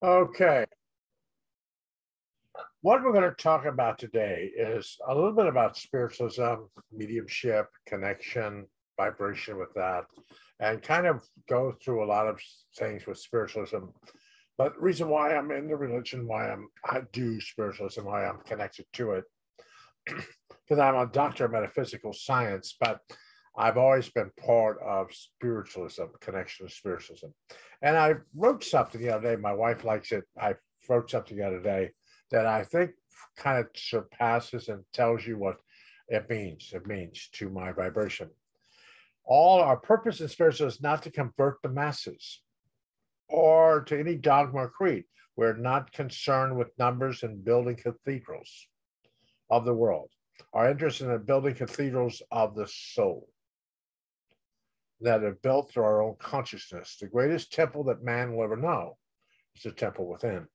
Okay, what we're going to talk about today is a little bit about spiritualism, mediumship, connection, vibration with that, and kind of go through a lot of things with spiritualism. But the reason why I'm in the religion, I do spiritualism, why I'm connected to it, because I'm a doctor of metaphysical science, but I've always been part of spiritualism, connection to spiritualism. And I wrote something the other day. My wife likes it. I wrote something the other day that I think kind of surpasses and tells you what it means. It means to my vibration. All our purpose in spiritualism is not to convert the masses or to any dogma or creed. We're not concerned with numbers and building cathedrals of the world. Our interest in building cathedrals of the soul that are built through our own consciousness. The greatest temple that man will ever know is the temple within.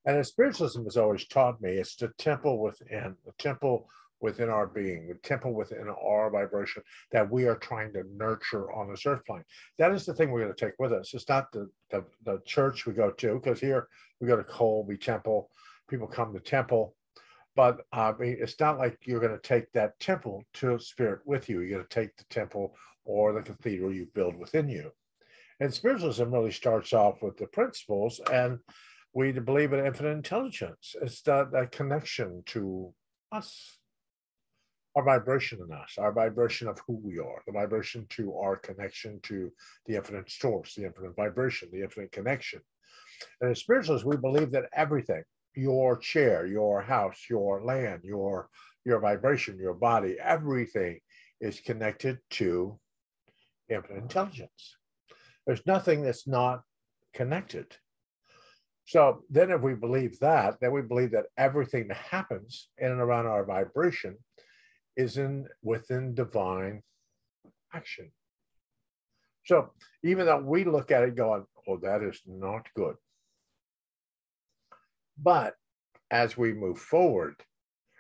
And as spiritualism has always taught me, it's the temple within our being, the temple within our vibration that we are trying to nurture on this earth plane. That is the thing we're going to take with us. It's not the church we go to, because here we go to Colby Temple, people come to temple. But it's not like you're going to take that temple to spirit with you. You're going to take the temple or the cathedral you build within you. And spiritualism really starts off with the principles, and we believe in infinite intelligence. It's that connection to us, our vibration in us, our vibration of who we are, the vibration to our connection to the infinite source, the infinite vibration, the infinite connection. And in spiritualism, we believe that everything, your chair, your house, your land, your vibration, your body, everything is connected to infinite intelligence. There's nothing that's not connected. So then if we believe that, then we believe that everything that happens in and around our vibration is within divine action. So even though we look at it going, oh, that is not good. But as we move forward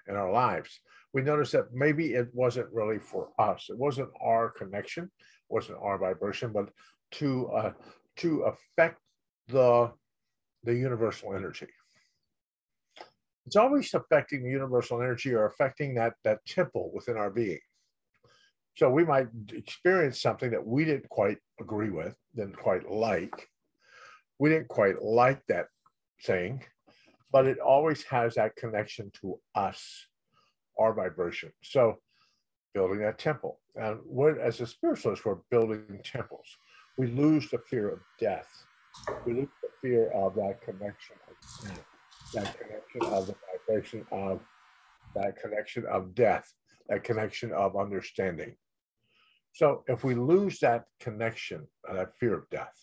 in our lives, we notice that maybe it wasn't really for us. It wasn't our connection, it wasn't our vibration, but to affect the universal energy. It's always affecting the universal energy or affecting that temple within our being. So we might experience something that we didn't quite agree with, didn't quite like. We didn't quite like that thing, but it always has that connection to us, our vibration. So building that temple. And as a spiritualist, we're building temples. We lose the fear of death. We lose the fear of that connection of death, that connection of the vibration of that connection of death, that connection of understanding. So if we lose that connection, that fear of death,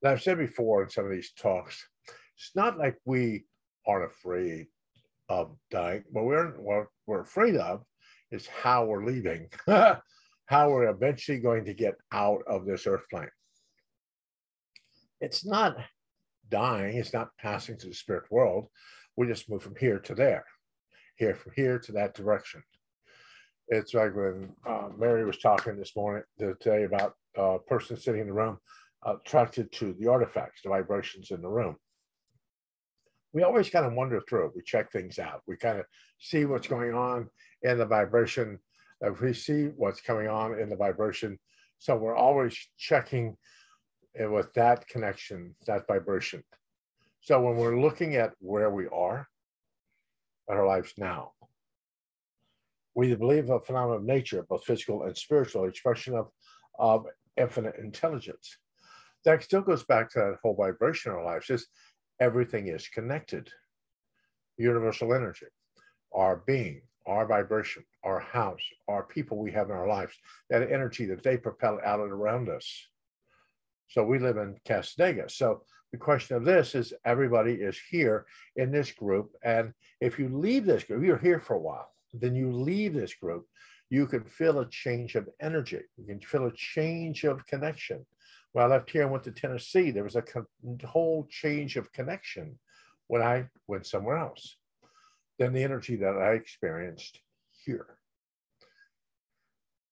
and I've said before in some of these talks, it's not like we aren't afraid of dying, but what we're afraid of is how we're leaving, how we're eventually going to get out of this earth plane. It's not dying, it's not passing to the spirit world. We just move from here to there, from here to that direction. It's like when Mary was talking this morning today about a person sitting in the room attracted to the artifacts, the vibrations in the room. We always kind of wander through it. We check things out. We kind of see what's going on in the vibration. If we see what's going on in the vibration, so we're always checking with that connection, that vibration. So when we're looking at where we are in our lives now, we believe a phenomenon of nature, both physical and spiritual, expression of infinite intelligence. That still goes back to that whole vibration in our lives. Is everything is connected. Universal energy, our being, our vibration, our house, our people we have in our lives, that energy that they propel out and around us. So we live in Castaneda. So the question of this is, everybody is here in this group. And if you leave this group, you're here for a while, then you leave this group, you can feel a change of energy. You can feel a change of connection. When I left here and went to Tennessee, there was a whole change of connection when I went somewhere else than the energy that I experienced here.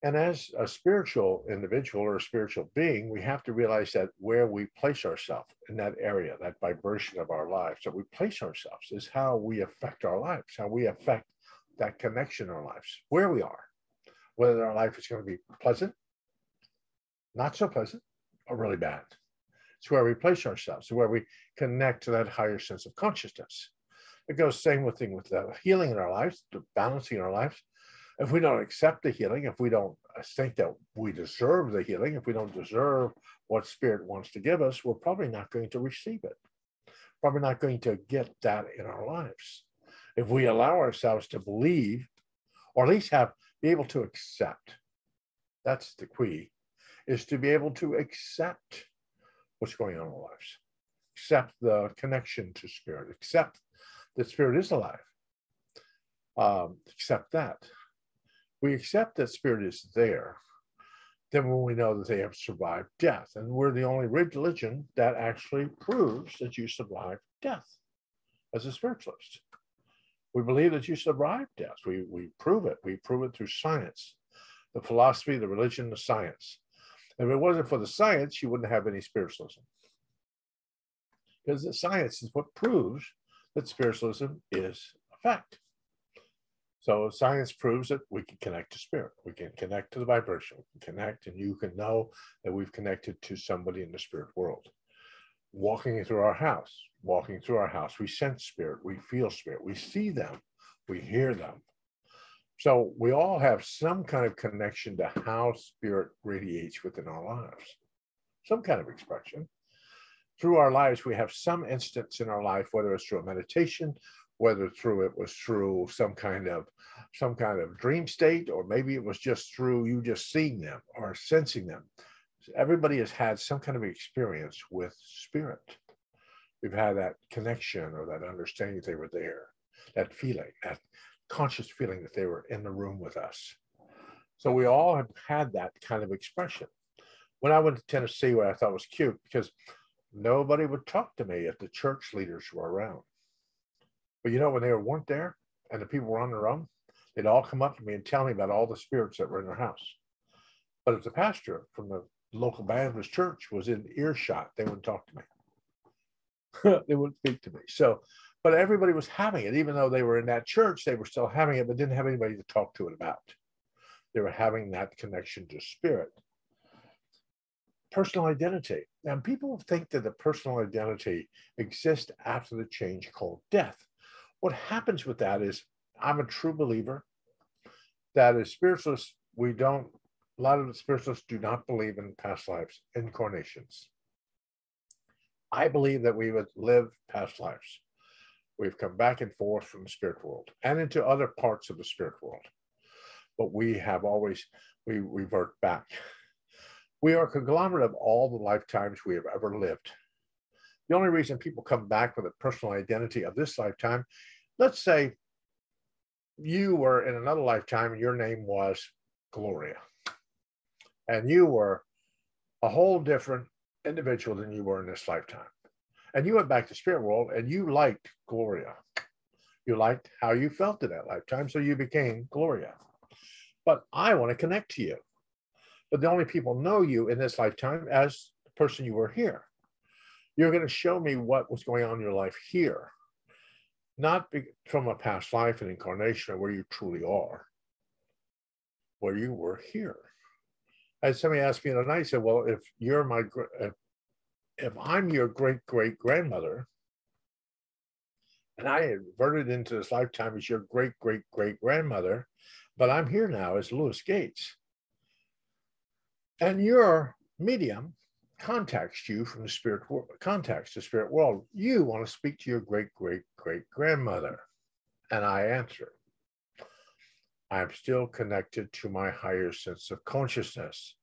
And as a spiritual individual or a spiritual being, we have to realize that where we place ourselves in that area, that vibration of our lives, that we place ourselves is how we affect our lives, how we affect that connection in our lives, where we are, whether our life is going to be pleasant, not so pleasant, or really bad. It's where we place ourselves, where we connect to that higher sense of consciousness. It goes the same thing with the healing in our lives, the balancing in our lives. If we don't accept the healing, if we don't think that we deserve the healing, if we don't deserve what Spirit wants to give us, we're probably not going to receive it. Probably not going to get that in our lives. If we allow ourselves to believe, or at least be able to accept, that's the key, is to be able to accept what's going on in our lives. Accept the connection to Spirit. Accept that Spirit is alive. Accept that. We accept that Spirit is there, then when we know that they have survived death. And we're the only religion that actually proves that you survived death as a spiritualist. We believe that you survived death. We prove it. We prove it through science, the philosophy, the religion, the science. If it wasn't for the science, you wouldn't have any spiritualism. Because the science is what proves that spiritualism is a fact. So science proves that we can connect to Spirit. We can connect to the vibration. We can connect, and you can know that we've connected to somebody in the spirit world. Walking through our house, we sense Spirit, we feel Spirit, we see them, we hear them. So we all have some kind of connection to how Spirit radiates within our lives, some kind of expression. Through our lives, we have some instance in our life, whether it's through a meditation, whether it was through some kind of dream state, or maybe it was just through you just seeing them or sensing them. So everybody has had some kind of experience with Spirit. We've had that connection or that understanding that they were there, that feeling, that conscious feeling that they were in the room with us. So we all have had that kind of expression. When I went to Tennessee, what I thought was cute, because nobody would talk to me if the church leaders were around. But you know, when they weren't there and the people were on their own, they'd all come up to me and tell me about all the spirits that were in their house. But if the pastor from the local Baptist church was in earshot, they wouldn't talk to me. They wouldn't speak to me. So, but everybody was having it. Even though they were in that church, they were still having it, but didn't have anybody to talk to it about. They were having that connection to Spirit. Personal identity. Now, people think that the personal identity exists after the change called death. What happens with that is, I'm a true believer that as spiritualists, a lot of the spiritualists do not believe in past lives, incarnations. I believe that we would live past lives. We've come back and forth from the spirit world and into other parts of the spirit world. But we revert back. We are a conglomerate of all the lifetimes we have ever lived. The only reason people come back with a personal identity of this lifetime, let's say you were in another lifetime and your name was Gloria, and you were a whole different individual than you were in this lifetime. And you went back to spirit world and you liked Gloria. You liked how you felt in that lifetime, so you became Gloria. But I want to connect to you. But the only people know you in this lifetime as the person you were here. You're going to show me what was going on in your life here, not from a past life and incarnation of where you truly are, where you were here. As somebody asked me the other night, I said, well, if I'm your great-great-grandmother, and I inverted into this lifetime as your great-great-great-grandmother, but I'm here now as Louis Gates, and your medium contacts you from the spirit world, contacts the spirit world. You want to speak to your great-great-great-grandmother. And I answer, I'm still connected to my higher sense of consciousness.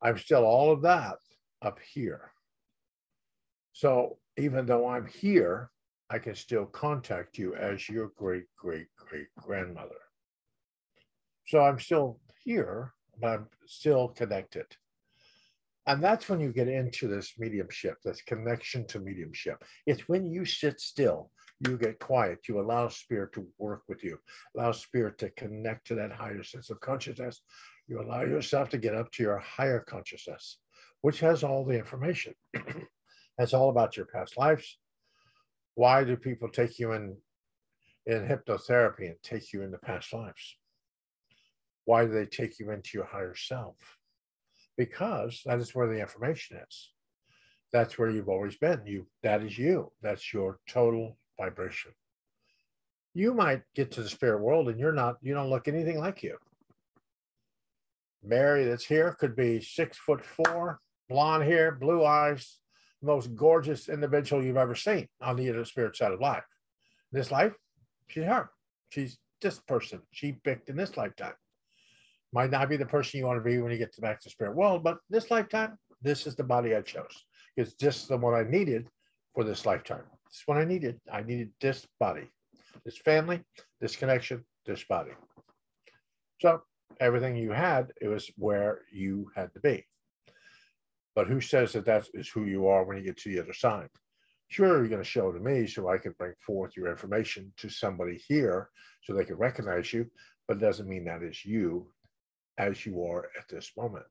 I'm still all of that up here. So even though I'm here, I can still contact you as your great-great-great-grandmother. So I'm still here, but I'm still connected. And that's when you get into this mediumship, this connection to mediumship. It's when you sit still, you get quiet, you allow spirit to work with you, allow spirit to connect to that higher sense of consciousness. You allow yourself to get up to your higher consciousness, which has all the information. It's all about your past lives. Why do people take you in hypnotherapy and take you into past lives? Why do they take you into your higher self? Because that is where the information is. That's where you've always been. That is you. That's your total vibration. You might get to the spirit world and you don't look anything like you. Mary that's here could be 6'4", blonde hair, blue eyes, most gorgeous individual you've ever seen on the other spirit side of life. This life, she's her. She's this person she picked in this lifetime. Might not be the person you want to be when you get back to the spirit world, but this lifetime, this is the body I chose. It's just the one I needed for this lifetime. This is what I needed. I needed this body, this family, this connection, this body. So everything you had, it was where you had to be. But who says that is who you are when you get to the other side? Sure, you're going to show it to me so I can bring forth your information to somebody here so they can recognize you, but it doesn't mean that is you as you are at this moment.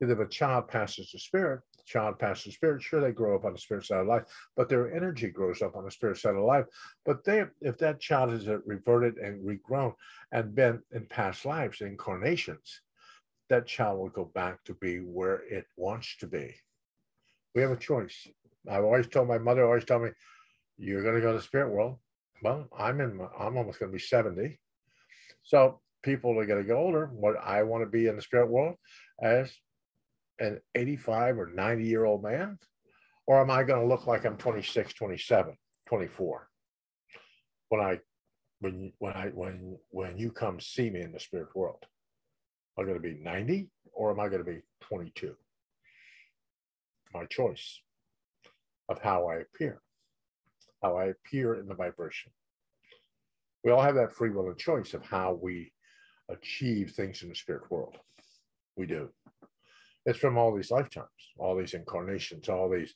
If a child passes the spirit, sure, they grow up on the spirit side of life, but their energy grows up on the spirit side of life. But if that child has reverted and regrown and been in past lives, incarnations, that child will go back to be where it wants to be. We have a choice. I've always told my mother, always told me, you're going to go to the spirit world. Well, I'm almost going to be 70. So people are going to get older. What I want to be in the spirit world as an 85 or 90-year-old man? Or am I going to look like I'm 26, 27, 24? When you come see me in the spirit world, am I going to be 90 or am I going to be 22? My choice of how I appear in the vibration. We all have that free will and choice of how we achieve things in the spirit world. We do. It's from all these lifetimes, all these incarnations, all these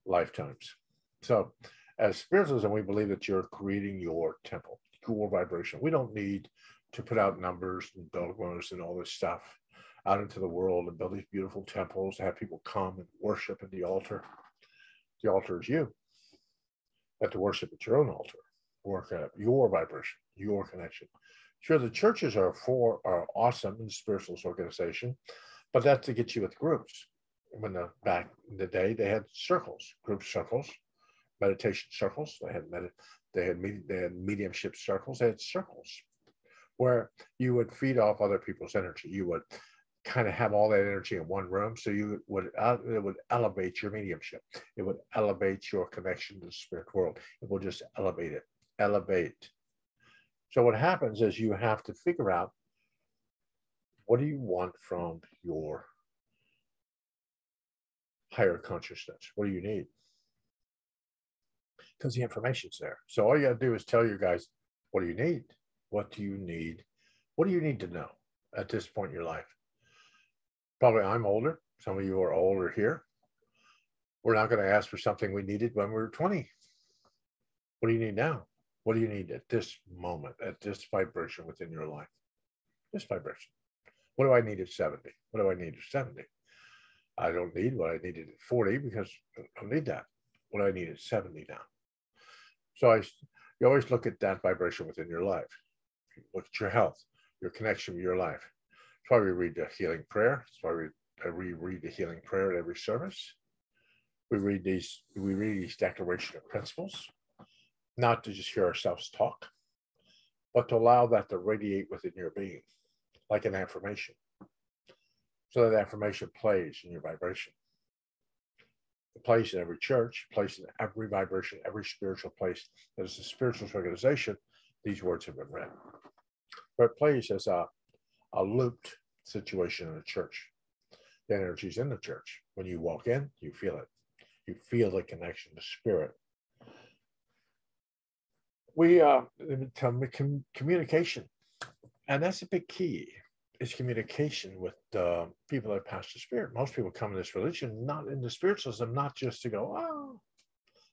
lifetimes. So as spiritualism, we believe that you're creating your temple, your vibration. We don't need to put out numbers and dogmas and all this stuff out into the world and build these beautiful temples, have people come and worship at the altar. The altar is you. You have to worship at your own altar, work at your vibration, your connection. Sure, the churches are awesome in the spiritualist organization, but that's to get you with groups. Back in the day, they had circles, group circles, meditation circles. They had mediumship circles. They had circles where you would feed off other people's energy. You would kind of have all that energy in one room, so it would elevate your mediumship. It would elevate your connection to the spirit world. It will just elevate it. Elevate. So what happens is you have to figure out, what do you want from your higher consciousness? What do you need? Because the information's there. So all you got to do is tell your guys, what do you need? What do you need? What do you need to know at this point in your life? Probably I'm older. Some of you are older here. We're not going to ask for something we needed when we were 20. What do you need now? What do you need at this moment, at this vibration within your life? This vibration. What do I need at 70? What do I need at 70? I don't need what I needed at 40 because I don't need that. What do I need at 70 now? So you always look at that vibration within your life. You look at your health, your connection with your life. That's why we read the healing prayer. That's why we read the healing prayer at every service. We read these declaration of principles, not to just hear ourselves talk, but to allow that to radiate within your being, like an affirmation. So that affirmation plays in your vibration. It plays in every church, plays in every vibration, every spiritual place that is a spiritual organization. These words have been read. But it plays as a looped situation in a church. The energy is in the church. When you walk in, you feel it. You feel the connection to spirit. We communication, and that's a big key. Is communication with people that pass the spirit. Most people come in this religion, not in the spiritualism, not just to go, oh.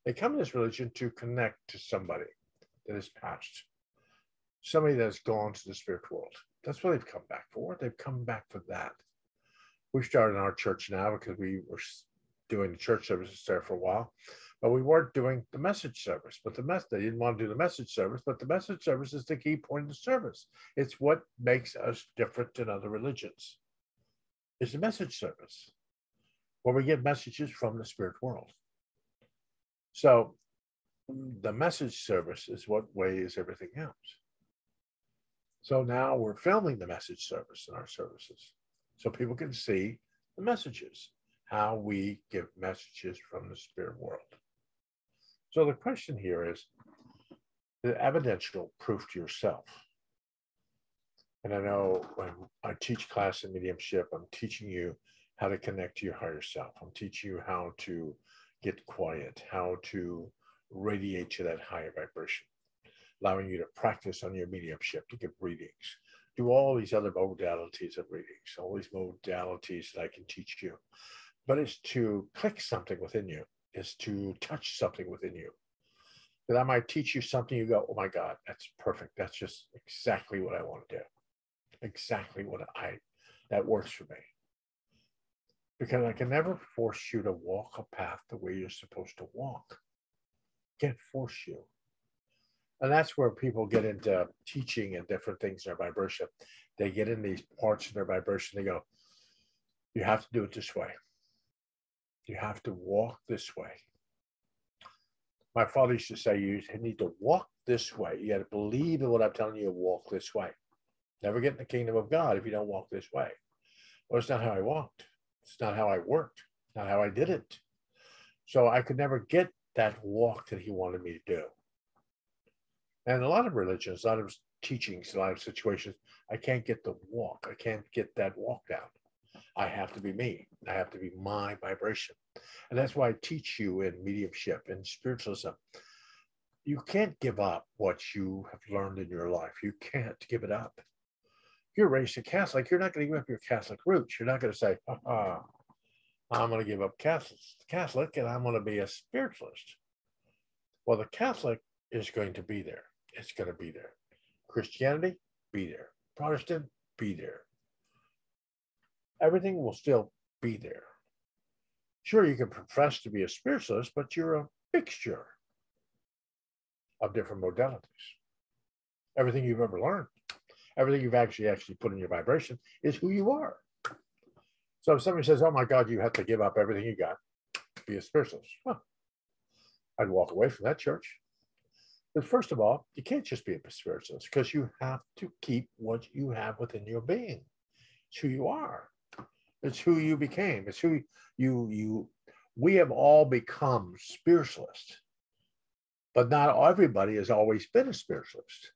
They come in this religion to connect to somebody that has passed, somebody that has gone to the spirit world. That's what they've come back for. They've come back for that. We started in our church now because we were doing the church services there for a while, but we weren't doing the message service. But they didn't want to do the message service, but the message service is the key point of the service. It's what makes us different than other religions. It's the message service where we get messages from the spirit world. So the message service is what weighs everything else. So now we're filming the message service in our services so people can see the messages, how we give messages from the spirit world. So the question here is the evidential proof to yourself. And I know when I teach class in mediumship, I'm teaching you how to connect to your higher self. I'm teaching you how to get quiet, how to radiate to that higher vibration, allowing you to practice on your mediumship, to give readings, do all these other modalities of readings, all these modalities that I can teach you. But it's to click something within you, is to touch something within you. That I might teach you something, you go, oh my God, that's perfect. That's just exactly what I want to do. Exactly that works for me. Because I can never force you to walk a path the way you're supposed to walk. Can't force you. And that's where people get into teaching and different things in their vibration. They get in these parts of their vibration. They go, you have to do it this way. You have to walk this way. My father used to say, you need to walk this way. You got to believe in what I'm telling you, walk this way. Never get in the kingdom of God if you don't walk this way. Well, it's not how I walked. It's not how I worked. Not how I did it. So I could never get that walk that he wanted me to do. And a lot of religions, a lot of teachings, a lot of situations, I can't get the walk. I can't get that walk down. I have to be me. I have to be my vibration. And that's why I teach you in mediumship and spiritualism. You can't give up what you have learned in your life. You can't give it up. You're raised a Catholic. You're not going to give up your Catholic roots. You're not going to say, I'm going to give up Catholic and I'm going to be a spiritualist. Well, the Catholic is going to be there. It's going to be there. Christianity, be there. Protestant, be there. Everything will still be there. Sure, you can profess to be a spiritualist, but you're a mixture of different modalities. Everything you've ever learned, everything you've actually put in your vibration is who you are. So if somebody says, oh my God, you have to give up everything you got to be a spiritualist, well, I'd walk away from that church. But first of all, you can't just be a spiritualist because you have to keep what you have within your being. It's who you are. It's who you became. It's who we have all become spiritualists, but not everybody has always been a spiritualist,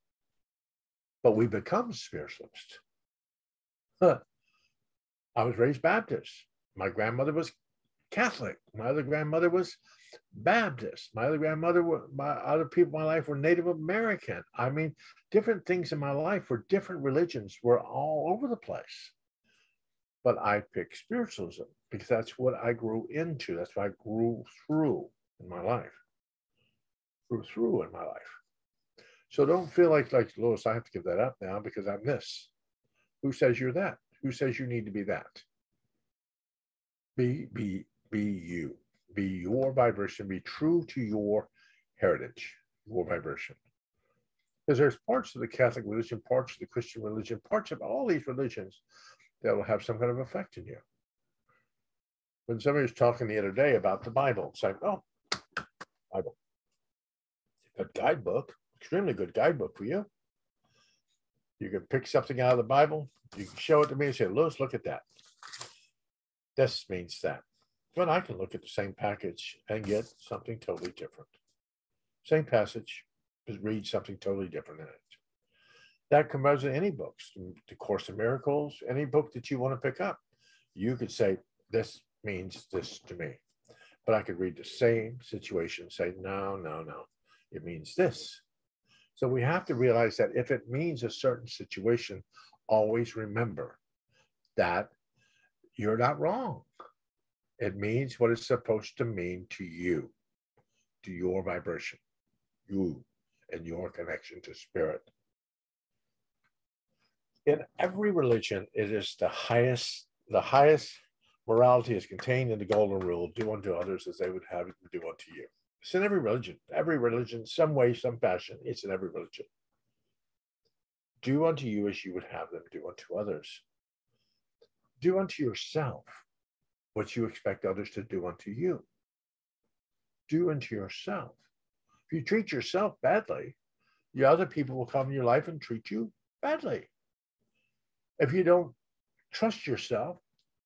but we become spiritualists. I was raised Baptist. My grandmother was Catholic. My other grandmother was Baptist. My other people in my life were Native American. I mean, different things in my life were different religions, were all over the place. But I picked spiritualism because that's what I grew into. That's what I grew through in my life. So don't feel like Louis, I have to give that up now because I'm this. Who says you're that? Who says you need to be that? Be you. Be your vibration. Be true to your heritage, your vibration. Because there's parts of the Catholic religion, parts of the Christian religion, parts of all these religions that will have some kind of effect in you. When somebody was talking the other day about the Bible, it's like, oh, Bible. It's a good guidebook, extremely good guidebook for you. You can pick something out of the Bible, you can show it to me and say, Louis, look at that. This means that. But I can look at the same package and get something totally different. Same passage, but read something totally different in it. That comes in any books, the Course in Miracles, any book that you want to pick up. You could say, this means this to me. But I could read the same situation and say, no, it means this. So we have to realize that if it means a certain situation, always remember that you're not wrong. It means what it's supposed to mean to you, to your vibration, you and your connection to spirit. In every religion, it is the highest morality is contained in the golden rule: do unto others as they would have you do unto you. It's in every religion, some way, some fashion. It's in every religion. Do unto you as you would have them do unto others. Do unto yourself what you expect others to do unto you. Do unto yourself. If you treat yourself badly, the other people will come in your life and treat you badly. If you don't trust yourself,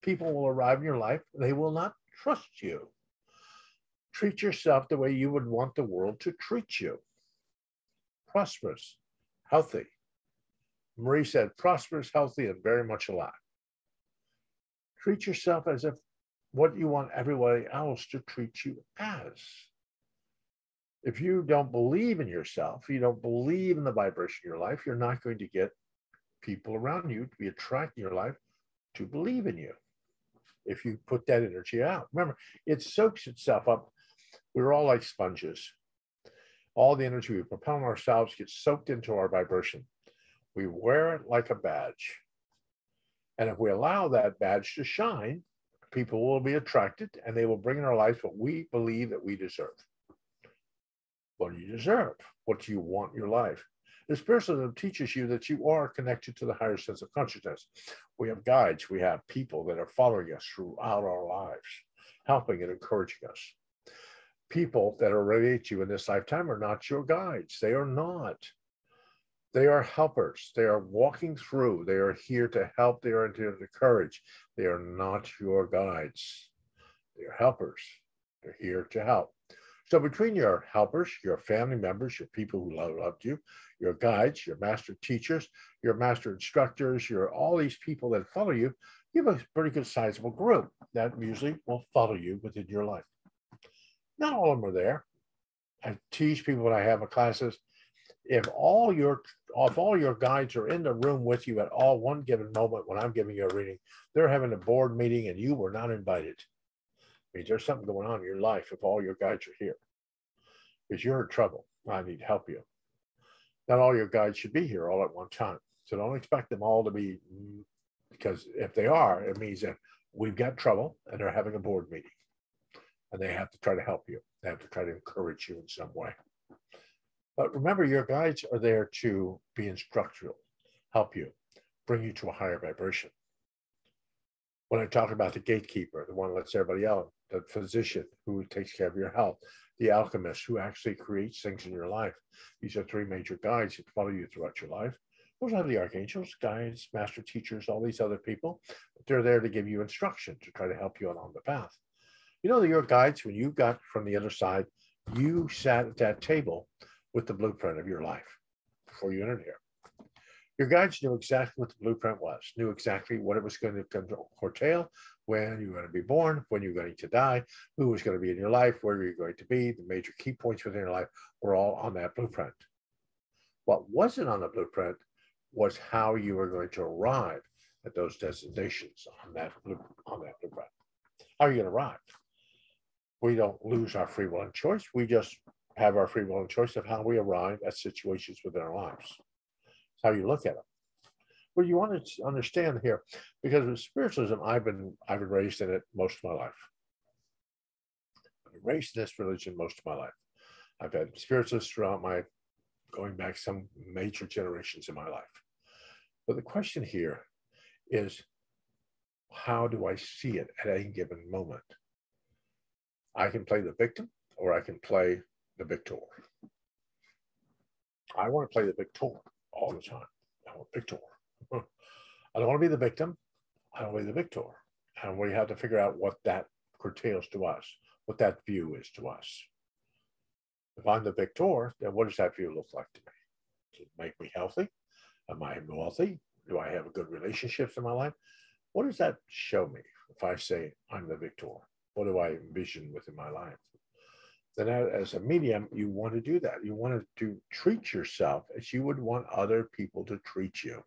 people will arrive in your life, they will not trust you. Treat yourself the way you would want the world to treat you. Prosperous, healthy. Marie said, prosperous, healthy, and very much alive. Treat yourself as if what you want everybody else to treat you as. If you don't believe in yourself, you don't believe in the vibration of your life, you're not going to get people around you to be attracted in your life to believe in you. If you put that energy out, remember, it soaks itself up. We're all like sponges. All the energy we propel on ourselves gets soaked into our vibration. We wear it like a badge. And if we allow that badge to shine, people will be attracted and they will bring in our life what we believe that we deserve. What do you deserve? What do you want in your life? The Spiritualism teaches you that you are connected to the higher sense of consciousness. We have guides, we have people that are following us throughout our lives, helping and encouraging us. People that are related to you in this lifetime are not your guides. They are not. They are helpers. They are walking through. They are here to help. They are here to encourage. They are not your guides. They are helpers. They're here to help. So between your helpers, your family members, your people who loved you, your guides, your master teachers, your master instructors, all these people that follow you, you have a pretty good sizable group that usually will follow you within your life. Not all of them are there. I teach people when I have my classes, if all your guides are in the room with you at all one given moment when I'm giving you a reading, they're having a board meeting and you were not invited. It means there's something going on in your life if all your guides are here. Because you're in trouble. I need to help you. Not all your guides should be here all at one time. So don't expect them all to be, because if they are, it means that we've got trouble and they're having a board meeting. And they have to try to help you. They have to try to encourage you in some way. But remember, your guides are there to be instructional, help you, bring you to a higher vibration. When I talk about the gatekeeper, the one that lets everybody out, the physician who takes care of your health, the alchemist who actually creates things in your life. These are three major guides that follow you throughout your life. Those are the archangels, guides, master teachers, all these other people. But they're there to give you instruction, to try to help you along the path. You know that your guides, when you got from the other side, you sat at that table with the blueprint of your life before you entered here. Your guides knew exactly what the blueprint was, knew exactly what it was going to curtail, when you were going to be born, when you were going to die, who was going to be in your life, where you were going to be, the major key points within your life were all on that blueprint. What wasn't on the blueprint was how you were going to arrive at those destinations on that blueprint. How are you going to arrive? We don't lose our free will and choice. We just have our free will and choice of how we arrive at situations within our lives. It's how you look at them. Well, you want to understand here, because with spiritualism, I've been raised in it most of my life. I've been raised in this religion most of my life. I've had spiritualists throughout going back some major generations in my life. But the question here is, how do I see it at any given moment? I can play the victim or I can play the victor. I want to play the victor all the time. I want victor. I don't want to be the victim. I want to be the victor. And we have to figure out what that curtails to us, what that view is to us. If I'm the victor, then what does that view look like to me? Does it make me healthy? Am I wealthy? Do I have good relationships in my life? What does that show me if I say I'm the victor? What do I envision within my life? Then as a medium, you want to do that. You want to treat yourself as you would want other people to treat you.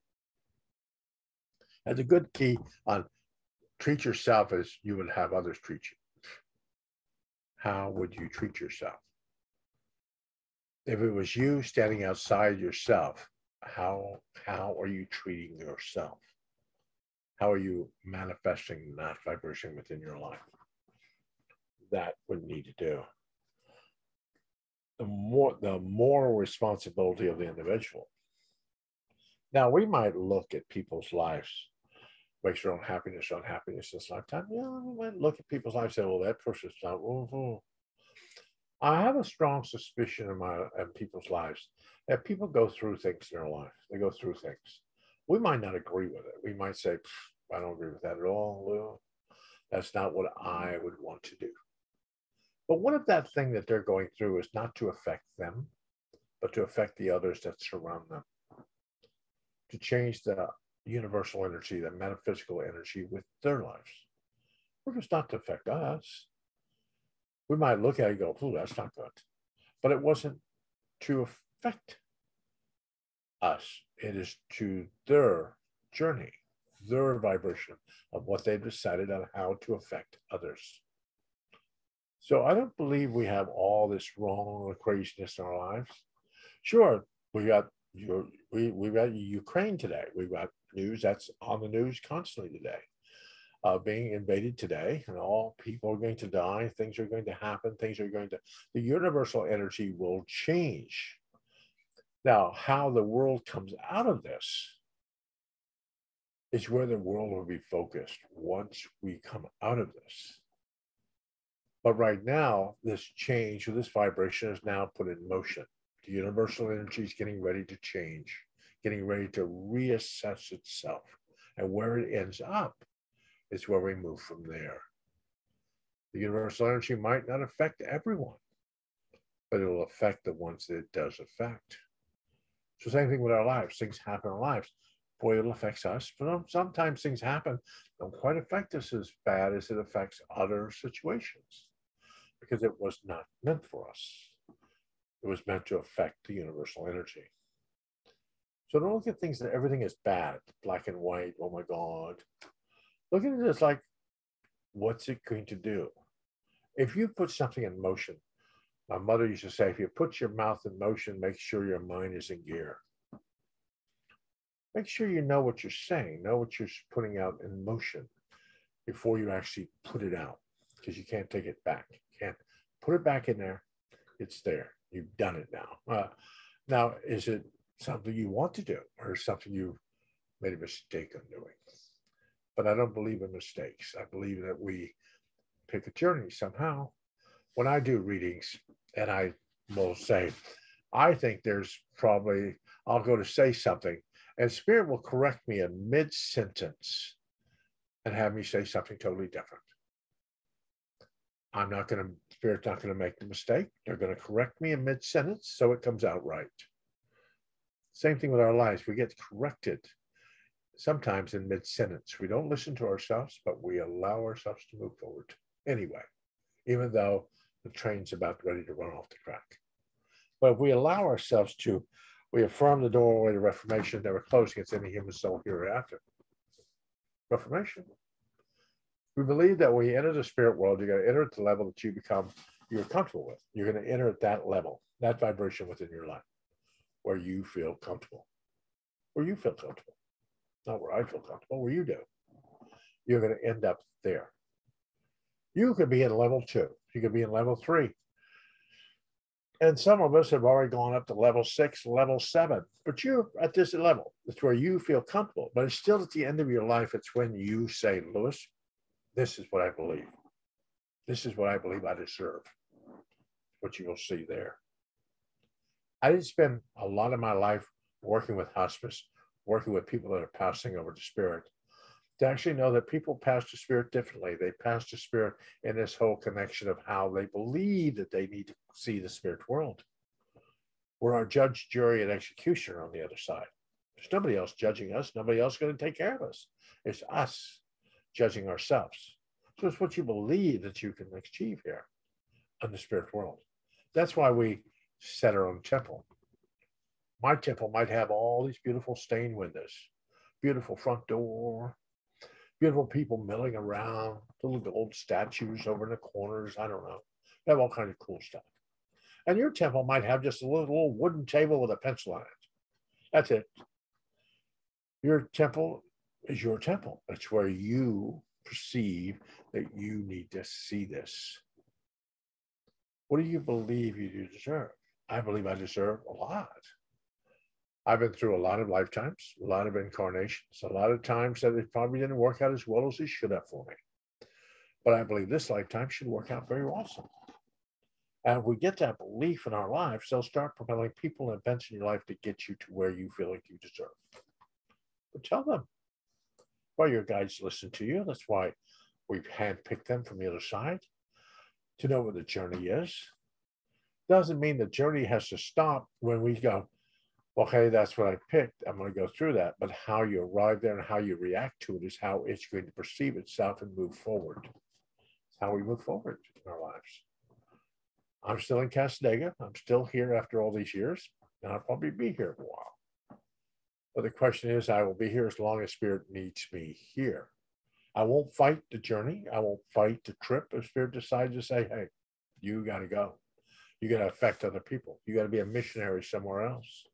That's a good key on treat yourself as you would have others treat you. How would you treat yourself? If it was you standing outside yourself, how are you treating yourself? How are you manifesting that vibration within your life? That we need to do. The more responsibility of the individual. Now, we might look at people's lives, makes your own happiness, unhappiness this lifetime. Yeah, we might look at people's lives and say, well, that person's not. I have a strong suspicion in people's lives that people go through things in their life. They go through things. We might not agree with it. We might say, I don't agree with that at all. Well, that's not what I would want to do. But what if that thing that they're going through is not to affect them, but to affect the others that surround them? To change the universal energy, the metaphysical energy with their lives. What if it's not to affect us? We might look at it and go, oh, that's not good. But it wasn't to affect us. It is to their journey, their vibration of what they've decided on how to affect others. So I don't believe we have all this wrong craziness in our lives. Sure, we got Ukraine today. We've got news that's on the news constantly today. Being invaded today, and all people are going to die. Things are going to happen. The universal energy will change. Now, how the world comes out of this is where the world will be focused once we come out of this. But right now, this change or this vibration is now put in motion. The universal energy is getting ready to change, getting ready to reassess itself. And where it ends up is where we move from there. The universal energy might not affect everyone, but it will affect the ones that it does affect. So same thing with our lives. Things happen in our lives. Boy, it affects us, but sometimes things happen don't quite affect us as bad as it affects other situations because it was not meant for us. It was meant to affect the universal energy. So don't look at things that everything is bad, black and white, oh my God. Look at it as like, what's it going to do? If you put something in motion, my mother used to say, if you put your mouth in motion, make sure your mind is in gear. Make sure you know what you're saying, know what you're putting out in motion before you actually put it out, because you can't take it back. You can't put it back in there. It's there. You've done it now. Now, is it something you want to do or something you made a mistake on doing? But I don't believe in mistakes. I believe that we pick a journey somehow. When I do readings, and I will say, I think there's probably, I'll go to say something, and Spirit will correct me in mid-sentence and have me say something totally different. Spirit's not going to make the mistake. They're going to correct me in mid-sentence so it comes out right. Same thing with our lives. We get corrected sometimes in mid-sentence. We don't listen to ourselves, but we allow ourselves to move forward anyway, even though the train's about ready to run off the track. But if we allow ourselves to, we affirm the doorway to reformation, never close against any human soul hereafter. Reformation. We believe that when you enter the spirit world, you're going to enter at the level that you're comfortable with. You're going to enter at that level, that vibration within your life, where you feel comfortable. Where you feel comfortable. Not where I feel comfortable, where you do. You're going to end up there. You could be in level 2. You could be in level 3. And some of us have already gone up to level 6, level 7. But you're at this level. It's where you feel comfortable. But it's still at the end of your life. It's when you say, Lewis, this is what I believe. This is what I believe I deserve. What you will see there. I didn't spend a lot of my life working with hospice, working with people that are passing over to spirit, to actually know that people pass to spirit differently. They pass to spirit in this whole connection of how they believe that they need to see the spirit world. We're our judge, jury, and executioner on the other side. There's nobody else judging us. Nobody else going to take care of us. It's us judging ourselves. So it's what you believe that you can achieve here in the spirit world. That's why we set our own temple. My temple might have all these beautiful stained windows, beautiful front door, beautiful people milling around, little gold statues over in the corners. I don't know. They have all kinds of cool stuff. And your temple might have just a little wooden table with a pencil on it. That's it. Your temple is your temple. It's where you perceive that you need to see this. What do you believe you deserve? I believe I deserve a lot. I've been through a lot of lifetimes, a lot of incarnations, a lot of times that it probably didn't work out as well as it should have for me. But I believe this lifetime should work out very awesome. And if we get that belief in our lives, they'll start propelling people and events in your life to get you to where you feel like you deserve. But tell them. Why your guides listen to you. That's why we've handpicked them from the other side to know what the journey is. Doesn't mean the journey has to stop when we go, okay, that's what I picked. I'm going to go through that. But how you arrive there and how you react to it is how it's going to perceive itself and move forward. It's how we move forward in our lives. I'm still in Casadega. I'm still here after all these years, and I'll probably be here for a while. But the question is, I will be here as long as Spirit needs me here. I won't fight the journey. I won't fight the trip if Spirit decides to say, hey, you got to go. You got to affect other people. You got to be a missionary somewhere else.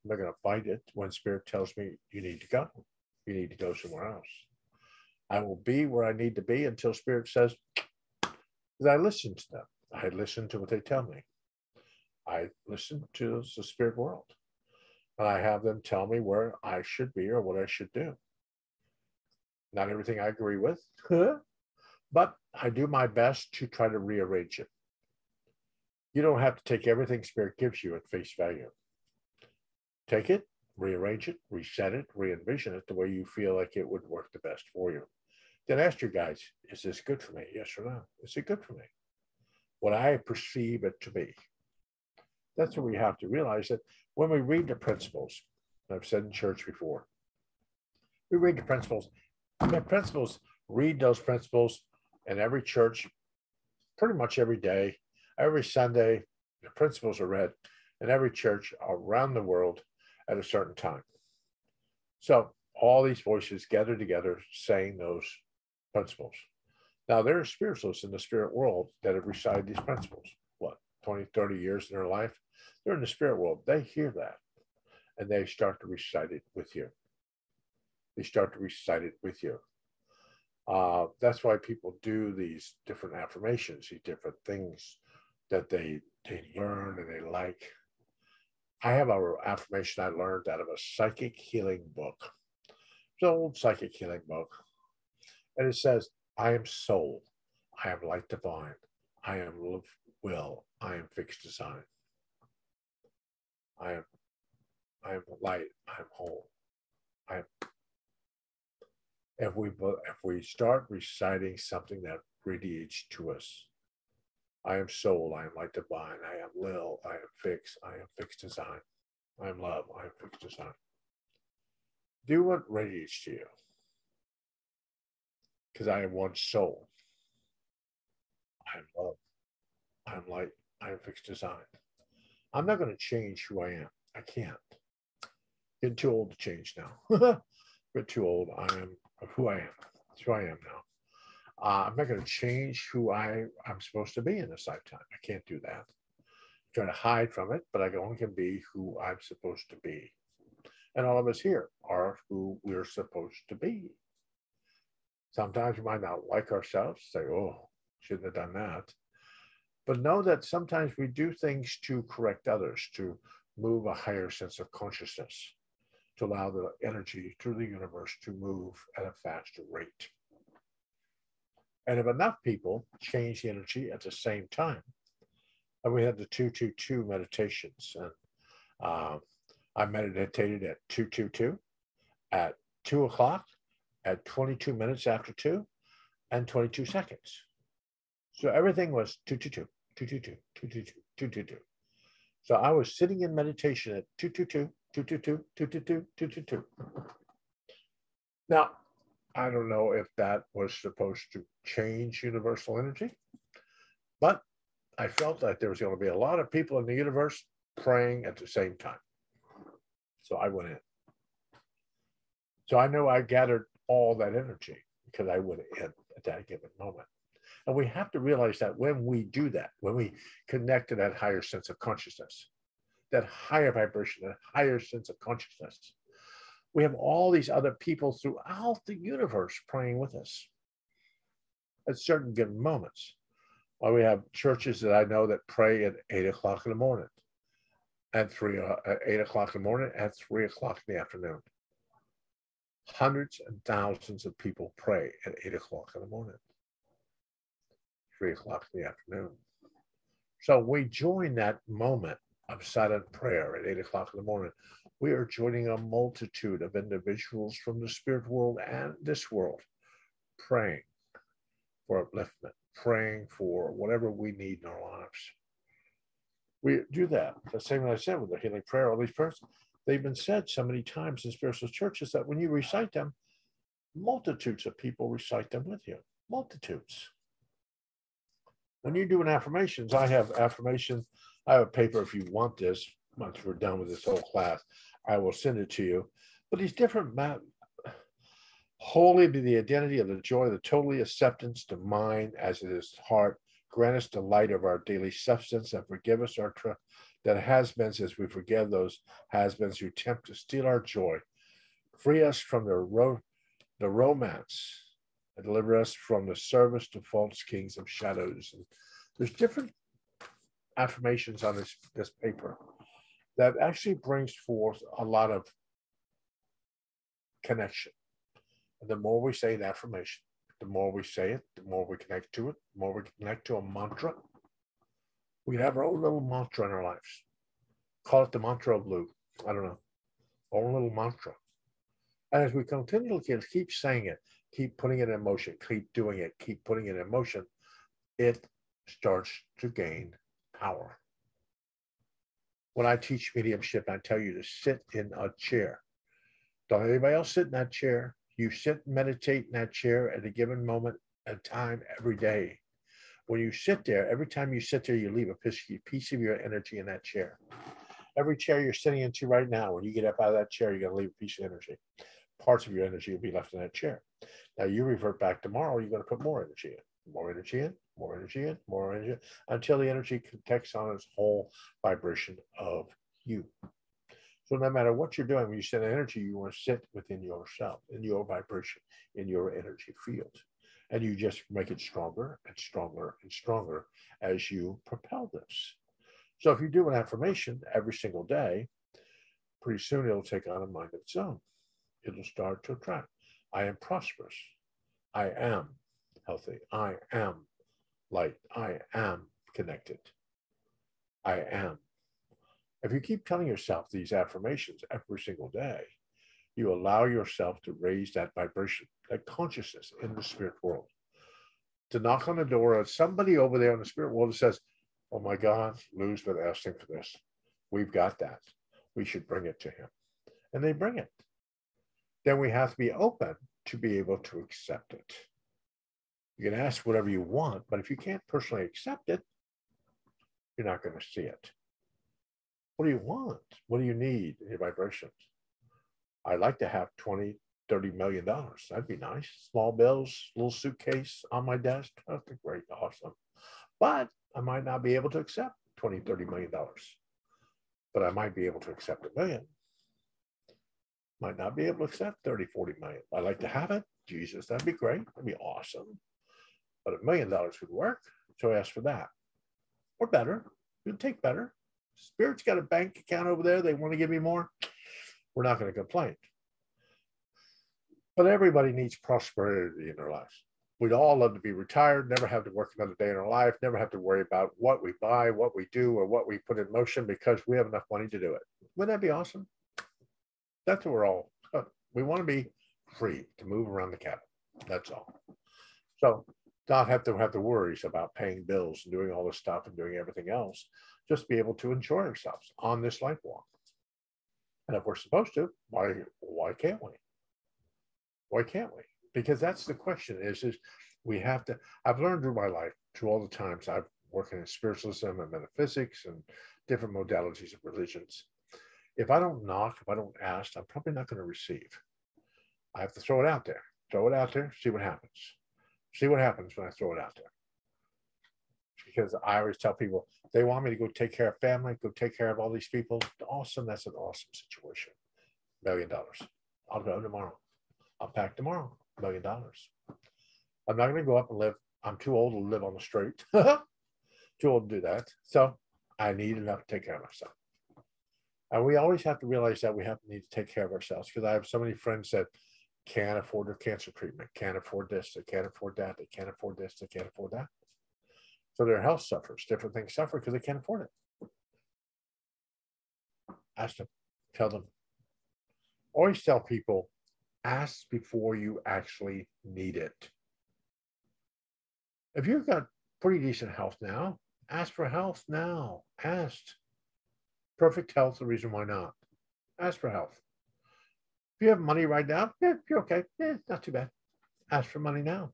I'm not going to fight it when Spirit tells me you need to go. You need to go somewhere else. I will be where I need to be until Spirit says, because I listen to them. I listen to what they tell me. I listen to the spirit world. And I have them tell me where I should be or what I should do. Not everything I agree with, but I do my best to try to rearrange it. You don't have to take everything Spirit gives you at face value. Take it, rearrange it, reset it, re-envision it the way you feel like it would work the best for you. Then ask your guides, is this good for me? Yes or no? Is it good for me? What I perceive it to be. That's what we have to realize, that when we read the principles, I've said in church before, we read the principles. The principles, read those principles in every church, pretty much every day, every Sunday. The principles are read in every church around the world at a certain time. So all these voices gather together saying those principles. Now, there are spiritualists in the spirit world that have recited these principles, 20, 30 years in their life. They're in the spirit world. They hear that, and they start to recite it with you. They start to recite it with you. That's why people do these different affirmations, these different things that they learn and they like. I have an affirmation I learned out of a psychic healing book. It's an old psychic healing book. And it says, I am soul. I am light divine. I am will. I am fixed design. I am light. I am whole. I am. If we start reciting something that radiates to us, I am soul. I am light divine. I am will. I am fixed. I am fixed design. I am love. I am fixed design. Do what radiates to you. Because I am one soul. I am love. I am light. I am fixed design. I'm not going to change who I am. I can't. Getting too old to change now. Get too old. I am who I am. That's who I am now. I'm not going to change who I'm supposed to be in this lifetime. I can't do that. I'm trying to hide from it, but I only can be who I'm supposed to be. And all of us here are who we're supposed to be. Sometimes we might not like ourselves, say, oh, shouldn't have done that. But know that sometimes we do things to correct others, to move a higher sense of consciousness, to allow the energy through the universe to move at a faster rate. And if enough people change the energy at the same time, and we had the 222 meditations, and I meditated at 222, at 2 o'clock, at 22 minutes after 2, and 22 seconds. So everything was 222, 222, 222, 222. So I was sitting in meditation at 222, 222, 222, 222. Now, I don't know if that was supposed to change universal energy, but I felt that there was going to be a lot of people in the universe praying at the same time. So I went in. So I know I gathered all that energy because I went in at that given moment. And we have to realize that when we do that, when we connect to that higher sense of consciousness, that higher vibration, that higher sense of consciousness. We have all these other people throughout the universe praying with us at certain given moments. Well, we have churches that I know that pray at 8 o'clock in the morning, at 8 o'clock in the morning, at 3 o'clock in the afternoon. Hundreds and thousands of people pray at 8 o'clock in the morning, 3 o'clock in the afternoon. So we join that moment of silent prayer at 8 o'clock in the morning. We are joining a multitude of individuals from the spirit world and this world, praying for upliftment, praying for whatever we need in our lives. We do that. The same as I said with the healing prayer, all these prayers, they've been said so many times in spiritual churches that when you recite them, multitudes of people recite them with you. Multitudes. When you're doing affirmations, I have affirmations. I have a paper if you want this. Once we're done with this whole class, I will send it to you. But these different holy be the identity of the joy, the totally acceptance to mind as it is heart. Grant us the light of our daily substance and forgive us our that has-beens as we forgive those has-beens who attempt to steal our joy. Free us from the romance and deliver us from the service to false kings of shadows. And there's different affirmations on this paper that actually brings forth a lot of connection. And the more we say an affirmation, the more we say it, the more we connect to it, the more we connect to a mantra. We have our own little mantra in our lives. Call it the mantra of blue. I don't know. Our own little mantra. And as we continue to keep saying it, keep putting it in motion, keep doing it, keep putting it in motion, it starts to gain power. When I teach mediumship, I tell you to sit in a chair. Don't let anybody else sit in that chair. You sit and meditate in that chair at a given moment in time every day. When you sit there, every time you sit there, you leave a piece of your energy in that chair. Every chair you're sitting into right now, when you get up out of that chair, you're going to leave a piece of energy. Parts of your energy will be left in that chair. Now you revert back tomorrow, you're going to put more energy in, more energy in, more energy in, more energy in, until the energy takes on its whole vibration of you. So no matter what you're doing, when you send energy, you want to sit within yourself, in your vibration, in your energy field. And you just make it stronger and stronger and stronger as you propel this. So if you do an affirmation every single day, pretty soon it'll take on a mind of its own. It'll start to attract. I am prosperous. I am healthy. I am light. I am connected. I am. If you keep telling yourself these affirmations every single day, you allow yourself to raise that vibration, that consciousness in the spirit world. To knock on the door of somebody over there in the spirit world that says, oh my God, Lou's been asking for this. We've got that. We should bring it to him. And they bring it. Then we have to be open to be able to accept it. You can ask whatever you want, but if you can't personally accept it, you're not going to see it. What do you want? What do you need in your vibrations? I'd like to have $20, $30 million. That'd be nice. Small bills, little suitcase on my desk. That's great, awesome. But I might not be able to accept $20, $30 million. But I might be able to accept $1 million. Might not be able to accept 30, 40 million. I'd like to have it. Jesus, that'd be great. That'd be awesome. But $1 million would work. So I asked for that. Or better. You'd take better. Spirit's got a bank account over there. They want to give me more. We're not going to complain. But everybody needs prosperity in their lives. We'd all love to be retired, never have to work another day in our life, never have to worry about what we buy, what we do, or what we put in motion because we have enough money to do it. Wouldn't that be awesome? That's what we're all, we want to be free to move around the cabin. That's all. So not have to have the worries about paying bills and doing all this stuff and doing everything else. Just be able to enjoy ourselves on this life walk. And if we're supposed to, why can't we? Why can't we? Because that's the question is we have to, I've learned through my life, through all the times I've worked in spiritualism and metaphysics and different modalities of religions. If I don't knock, if I don't ask, I'm probably not going to receive. I have to throw it out there. Throw it out there, see what happens. See what happens when I throw it out there. because I always tell people, they want me to go take care of family, go take care of all these people. Awesome. That's an awesome situation. $1 million. I'll go tomorrow. I'll pack tomorrow. $1 million. I'm not going to go up and live. I'm too old to live on the street. Too old to do that. So I need enough to take care of myself. And we always have to realize that we need to take care of ourselves, because I have so many friends that can't afford their cancer treatment, can't afford this, they can't afford that, they can't afford this, they can't afford that. So their health suffers. Different things suffer because they can't afford it. Ask them, tell them. Always tell people, ask before you actually need it. If you've got pretty decent health now, ask for health now. Ask. Perfect health, the reason why not. Ask for health. If you have money right now, you're okay. Not too bad. Ask for money now.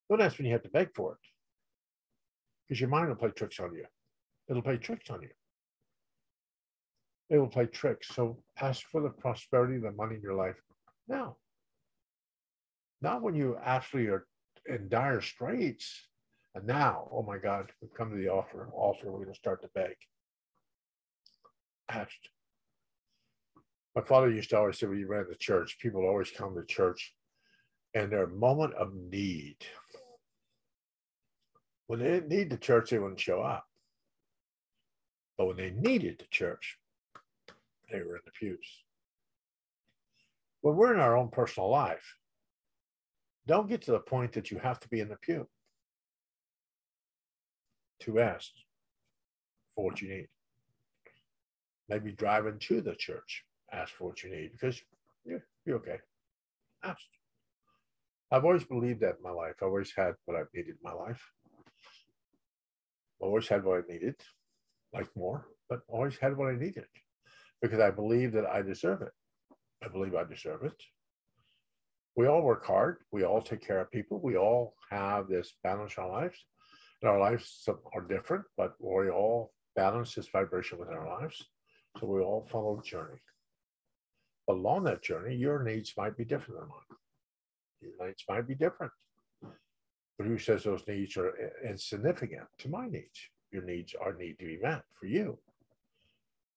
Don't ask when you have to beg for it, because your mind will play tricks on you. It'll play tricks on you. It will play tricks. So ask for the prosperity, the money in your life now. Not when you actually are in dire straits. And now, oh my God, we've come to the altar. We're going to start to beg. Asked. My father used to always say, when he ran the church, people always come to church in their moment of need. When they didn't need the church, they wouldn't show up. But when they needed the church, they were in the pews. When we're in our own personal life, don't get to the point that you have to be in the pew to ask for what you need. Maybe driving to the church, ask for what you need, because you're okay. Ask. I've always believed that in my life. I've always had what I've needed in my life. I've always had what I needed, like more, but always had what I needed, because I believe that I deserve it. I believe I deserve it. We all work hard. We all take care of people. We all have this balance in our lives. And our lives are different, but we all balance this vibration within our lives. So we all follow the journey. But along that journey, your needs might be different than mine. Your needs might be different. But who says those needs are insignificant to my needs? Your needs need to be met for you.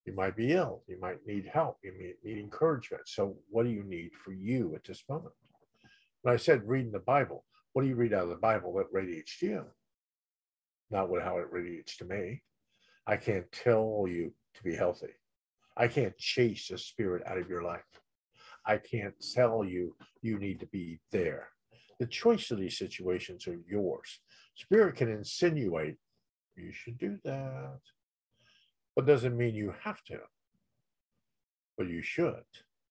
You might be ill. You might need help. You might need encouragement. So what do you need for you at this moment? When I said reading the Bible, what do you read out of the Bible that radiates to you? Not how it radiates to me. I can't tell you to be healthy. I can't chase a spirit out of your life. I can't tell you you need to be there. The choice of these situations are yours. Spirit can insinuate, you should do that. But doesn't mean you have to. But you should.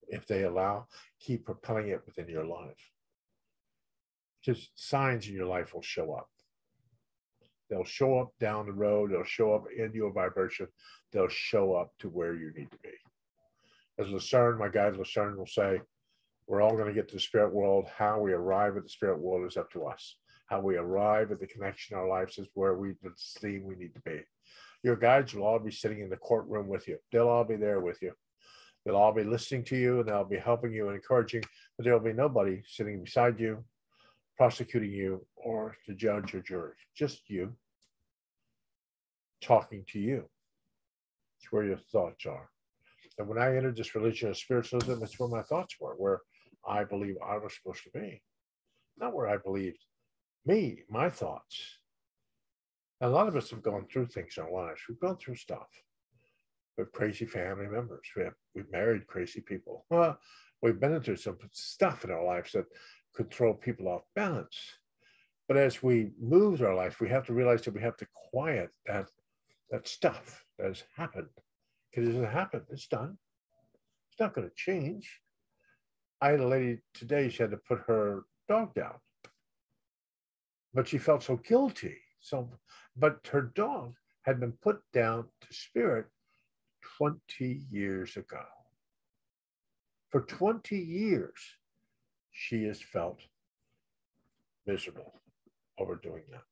If they allow, keep propelling it within your life. Just signs in your life will show up. They'll show up down the road. They'll show up in your vibration. They'll show up to where you need to be. As Lucerne, my guide Lucerne will say, we're all going to get to the spirit world. How we arrive at the spirit world is up to us. How we arrive at the connection in our lives is where we see we need to be. Your guides will all be sitting in the courtroom with you. They'll all be there with you. They'll all be listening to you, and they'll be helping you and encouraging, but there'll be nobody sitting beside you, prosecuting you, or the judge or jury. Just you talking to you. It's where your thoughts are. And when I entered this religion of spiritualism, it's where my thoughts were, where I believe I was supposed to be. Not where I believed me, my thoughts. And a lot of us have gone through things in our lives. We've gone through stuff. We have crazy family members. We've married crazy people. We've been through some stuff in our lives that could throw people off balance. But as we move through our life, we have to realize that we have to quiet that stuff that has happened. Because it hasn't happened. It's done. It's not going to change. I had a lady today, she had to put her dog down. But she felt so guilty. But her dog had been put down to spirit 20 years ago. For 20 years, she has felt miserable over doing that.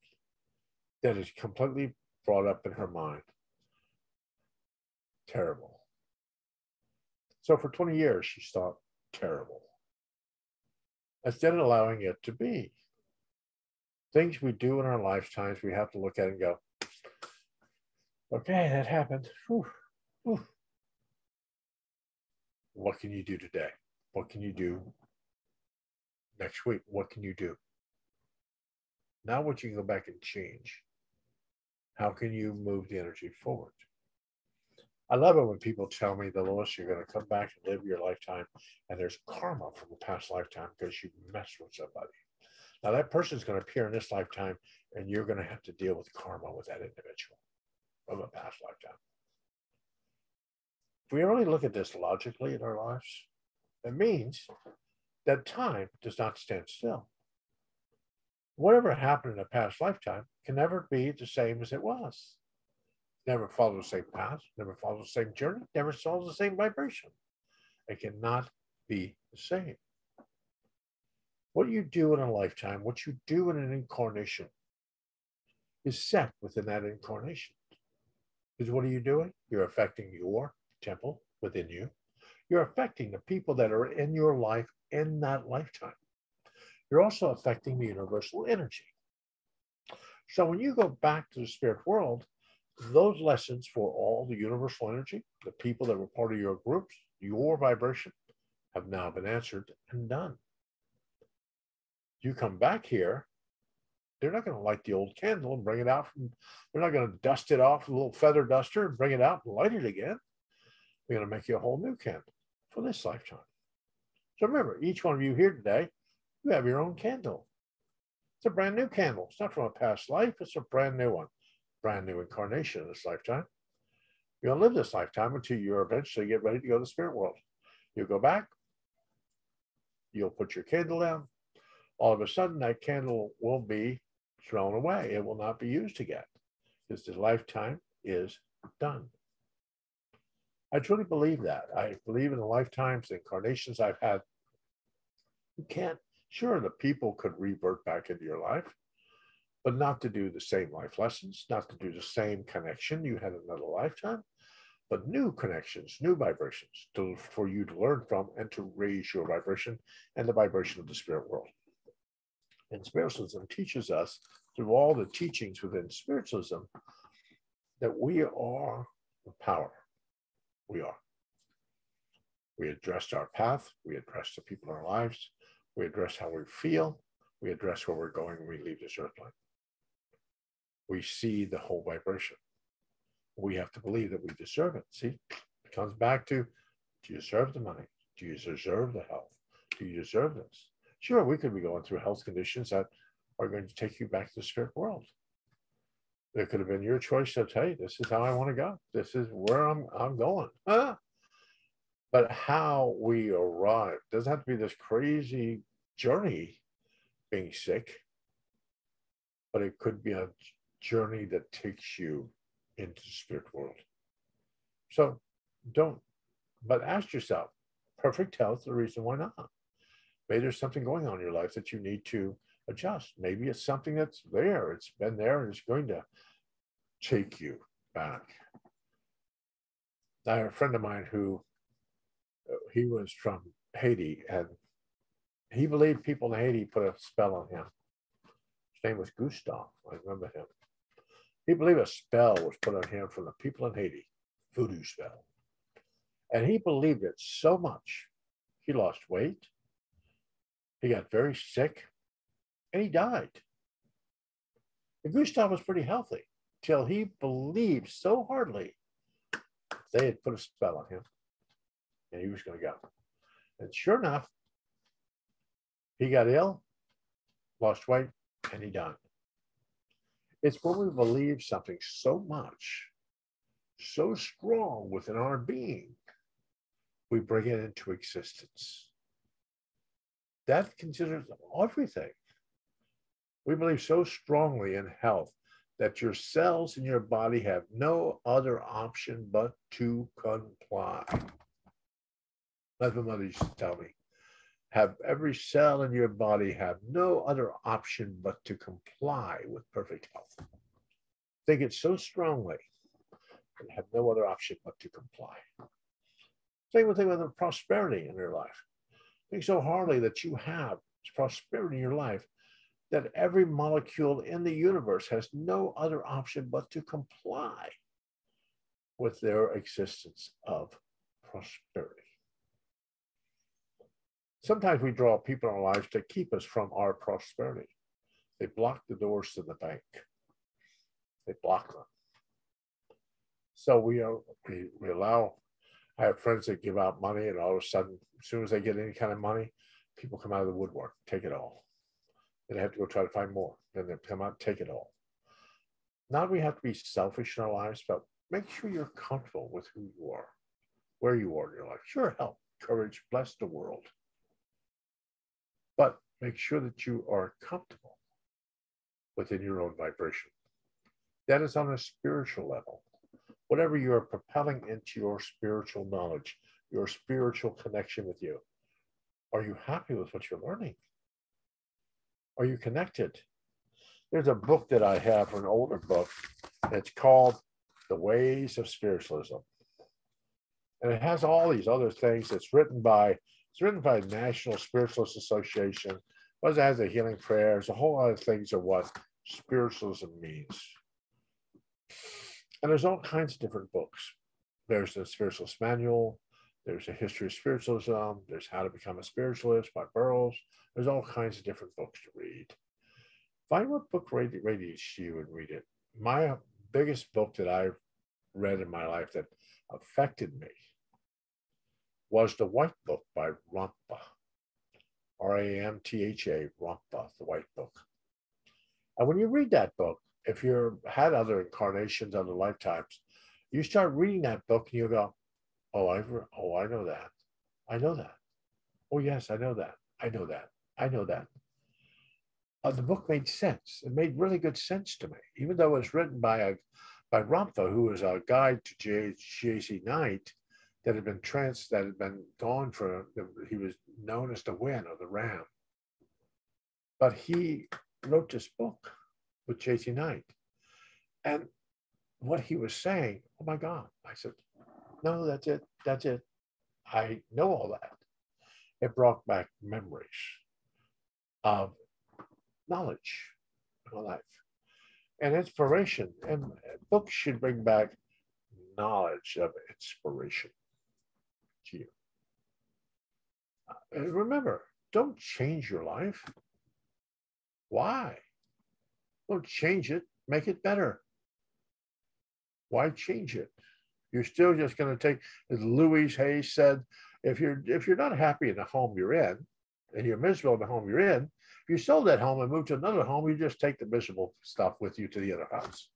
That is completely brought up in her mind. Terrible. So for 20 years, she thought terrible. Instead of allowing it to be. things we do in our lifetimes, we have to look at and go, okay, that happened. Whew, whew. What can you do today? What can you do next week? What can you do? Now what you can go back and change. How can you move the energy forward? I love it when people tell me, the Lewis, you're going to come back and live your lifetime, and there's karma from a past lifetime because you messed with somebody. Now that person's going to appear in this lifetime, and you're going to have to deal with karma with that individual from a past lifetime. If we really look at this logically in our lives, it means that time does not stand still. Whatever happened in a past lifetime can never be the same as it was. Never follow the same path, never follow the same journey, never follow the same vibration. It cannot be the same. What you do in a lifetime, what you do in an incarnation, is set within that incarnation. Because what are you doing? You're affecting your temple within you. You're affecting the people that are in your life in that lifetime. You're also affecting the universal energy. So when you go back to the spirit world, those lessons for all the universal energy, the people that were part of your groups, your vibration, have now been answered and done. You come back here, they're not going to light the old candle and bring it out from, they're not going to dust it off with a little feather duster and bring it out and light it again. They're going to make you a whole new candle for this lifetime. So remember, each one of you here today, you have your own candle. It's a brand new candle. It's not from a past life. It's a brand new one. Brand new incarnation in this lifetime. You're going to live this lifetime until you eventually get ready to go to the spirit world. You'll go back. You'll put your candle down. All of a sudden, that candle will be thrown away. It will not be used again because the lifetime is done. I truly believe that. I believe in the lifetimes, the incarnations I've had. You can't, sure, the people could revert back into your life, but not to do the same life lessons, not to do the same connection you had in another lifetime, but new connections, new vibrations for you to learn from and to raise your vibration and the vibration of the spirit world. And spiritualism teaches us through all the teachings within spiritualism that we are the power. We are. We addressed our path. We address the people in our lives. We address how we feel. We address where we're going when we leave this earth plane. We see the whole vibration. We have to believe that we deserve it. See, it comes back to, do you deserve the money? Do you deserve the health? Do you deserve this? Sure, we could be going through health conditions that are going to take you back to the spirit world. It could have been your choice to say, hey, this is how I want to go. This is where I'm going. But how we arrive doesn't have to be this crazy journey being sick, but it could be a journey that takes you into the spirit world. So but ask yourself, perfect health, the reason why not? Maybe there's something going on in your life that you need to adjust. Maybe it's something that's there. It's been there and it's going to take you back. I have a friend of mine who, he was from Haiti, and he believed people in Haiti put a spell on him. His name was Gustav. I remember him. He believed a spell was put on him from the people in Haiti, voodoo spell. And he believed it so much, he lost weight, he got very sick, and he died. And Gustav was pretty healthy till he believed so hardly they had put a spell on him and he was going to go. And sure enough, he got ill, lost weight, and he died. It's when we believe something so much, so strong within our being, we bring it into existence. That considers everything. We believe so strongly in health that your cells in your body have no other option but to comply. That's what mother used to tell me. Have every cell in your body have no other option but to comply with perfect health. Think it so strongly and have no other option but to comply. Same thing with prosperity in your life. Think so hardly that you have prosperity in your life that every molecule in the universe has no other option but to comply with their existence of prosperity. Sometimes we draw people in our lives to keep us from our prosperity. They block the doors to the bank. They block them. So we allow, I have friends that give out money, and all of a sudden, as soon as they get any kind of money, people come out of the woodwork, take it all. Then they have to go try to find more. Then they come out, take it all. Not we have to be selfish in our lives, but make sure you're comfortable with who you are, where you are in your life. Sure, help, courage, bless the world. But make sure that you are comfortable within your own vibration. That is on a spiritual level. Whatever you are propelling into your spiritual knowledge, your spiritual connection with you, are you happy with what you're learning? Are you connected? There's a book that I have, an older book, it's called The Ways of Spiritualism. And it has all these other things. It's written by National Spiritualist Association. It has the healing prayers, a whole lot of things of what spiritualism means. And there's all kinds of different books. There's the Spiritualist Manual. There's a History of Spiritualism. There's How to Become a Spiritualist by Burroughs. There's all kinds of different books to read. Find what book radiates to you and read it. My biggest book that I've read in my life that affected me was The White Book by Ramtha. Ramtha, Ramtha, The White Book. And when you read that book, if you've had other incarnations, other lifetimes, you start reading that book and you go, oh, I know that. I know that. Oh, yes, I know that. I know that. I know that. The book made sense. It made really good sense to me, even though it was written by Ramtha, who was a guide to J.C. Knight that had been gone for. He was known as the Wind or the Ram, but he wrote this book with J.C. Knight, and what he was saying, oh my God! I said, no, that's it. That's it. I know all that. It brought back memories of knowledge in my life and inspiration. And books should bring back knowledge of inspiration to you. And remember, don't change your life. Why? Don't change it. Make it better. Why change it? You're still just going to take, as Louise Hay said, if you're not happy in the home you're in, and you're miserable in the home you're in, if you sold that home and moved to another home, you just take the miserable stuff with you to the other house.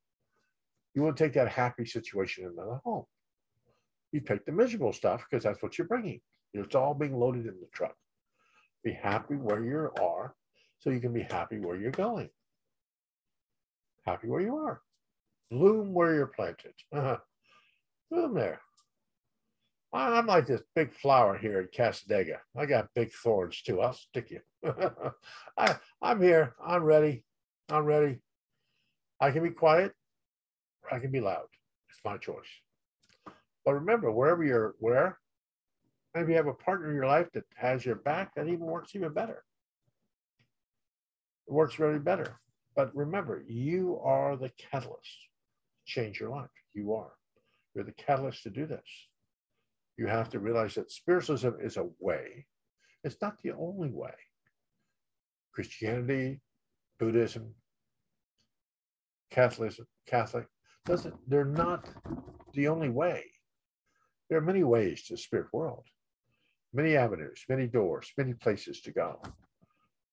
You won't take that happy situation in another home. You take the miserable stuff because that's what you're bringing. It's all being loaded in the truck. Be happy where you are so you can be happy where you're going. Happy where you are. Bloom where you're planted. Bloom there. I'm like this big flower here in Casadega. I got big thorns too. I'll stick you. I'm here. I'm ready. I'm ready. I can be quiet or I can be loud. It's my choice. But remember, maybe you have a partner in your life that has your back, that even works even better. It works really better. But remember, you are the catalyst to change your life. You are. You're the catalyst to do this. You have to realize that spiritualism is a way. It's not the only way. Christianity, Buddhism, Catholic, they're not the only way. There are many ways to the spirit world, many avenues, many doors, many places to go.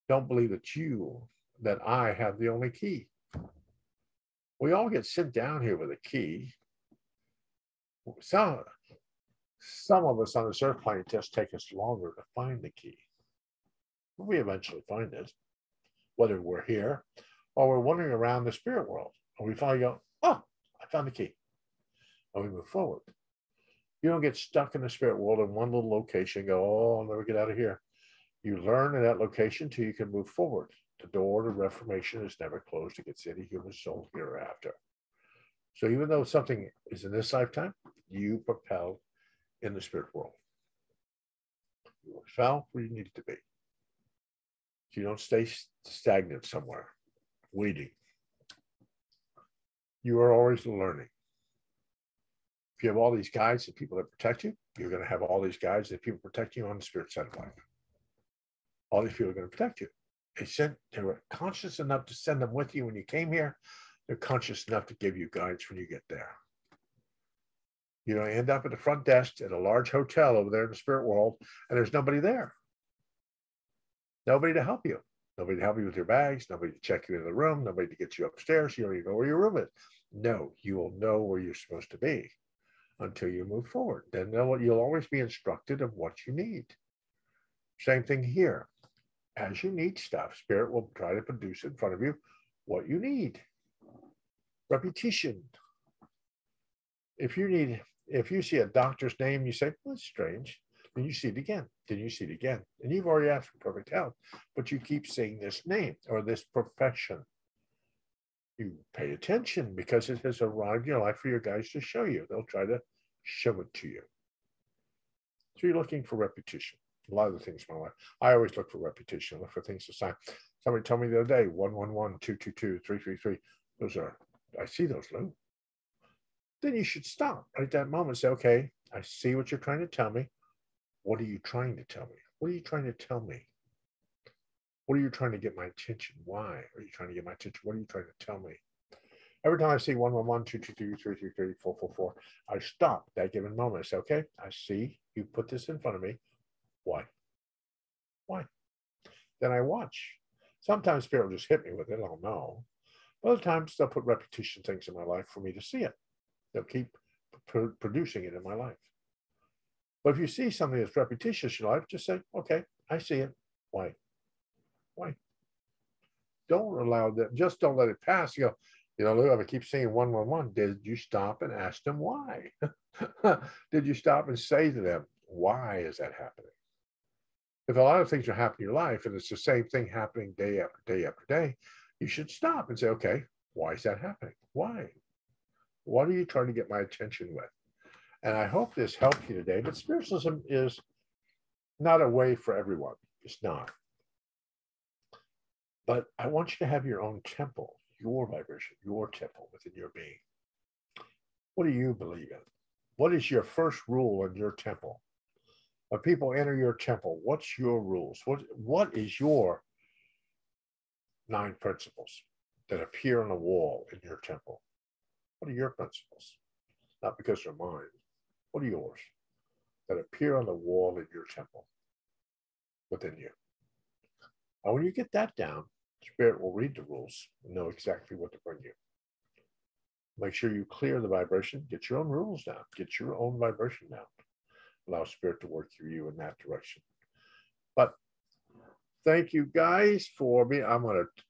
Don't believe that I have the only key. We all get sent down here with a key. Some of us on this earth plane just take us longer to find the key. But we eventually find it, whether we're here or we're wandering around the spirit world. And we finally go, oh, I found the key. And we move forward. You don't get stuck in the spirit world in one little location and go, oh, I'll never get out of here. You learn in that location till you can move forward. The door to reformation is never closed against any human soul hereafter. So even though something is in this lifetime, you propel in the spirit world. You fell where you needed to be. So you don't stay stagnant somewhere, waiting. You are always learning. If you have all these guides and people that protect you, you're going to have all these guides and people protect you on the spirit side of life. All these people are going to protect you. They were conscious enough to send them with you when you came here. They're conscious enough to give you guides when you get there. You don't end up at the front desk at a large hotel over there in the spirit world, and there's nobody there. Nobody to help you. Nobody to help you with your bags. Nobody to check you in the room. Nobody to get you upstairs. You don't even know where your room is. No, you will know where you're supposed to be until you move forward. Then you'll always be instructed of what you need. Same thing here. As you need stuff, Spirit will try to produce in front of you what you need. Repetition. If you see a doctor's name, you say, well, that's strange. Then you see it again. Then you see it again. And you've already asked for perfect health, but you keep seeing this name or this profession. You pay attention because it has arrived in your life for your guys to show you. They'll try to show it to you. So you're looking for repetition. A lot of the things in my life, I always look for repetition. Look for things to sign. Somebody told me the other day, 111, 222, 333. Those are, I see those, Lou. Then you should stop right at that moment and say, okay, I see what you're trying to tell me. What are you trying to tell me? What are you trying to tell me? What are you trying to get my attention? Why are you trying to get my attention? What are you trying to tell me? Every time I see 111, 222, 333, 444, I stop that given moment. I say, okay, I see you put this in front of me. Why? Why? Then I watch. Sometimes Spirit will just hit me with it. I'll know. Other times they'll put repetition things in my life for me to see it. They'll keep producing it in my life. But if you see something that's repetitious in your life, just say, okay, I see it. Why? Why? Don't allow that. Just don't let it pass. You go, Lou, I keep saying 111. Did you stop and ask them why? Did you stop and say to them, why is that happening? If a lot of things are happening in your life and it's the same thing happening day after day after day, you should stop and say, okay, why is that happening? Why? What are you trying to get my attention with? And I hope this helped you today, but spiritualism is not a way for everyone. It's not. But I want you to have your own temple, your vibration, your temple within your being. What do you believe in? What is your first rule in your temple? When people enter your temple, what's your rules? What is your 9 principles that appear on the wall in your temple? What are your principles? Not because they're mine. What are yours that appear on the wall in your temple within you? And when you get that down, Spirit will read the rules and know exactly what to bring you. Make sure you clear the vibration. Get your own rules down. Get your own vibration down. Allow Spirit to work through you in that direction. But thank you guys for me. I'm going to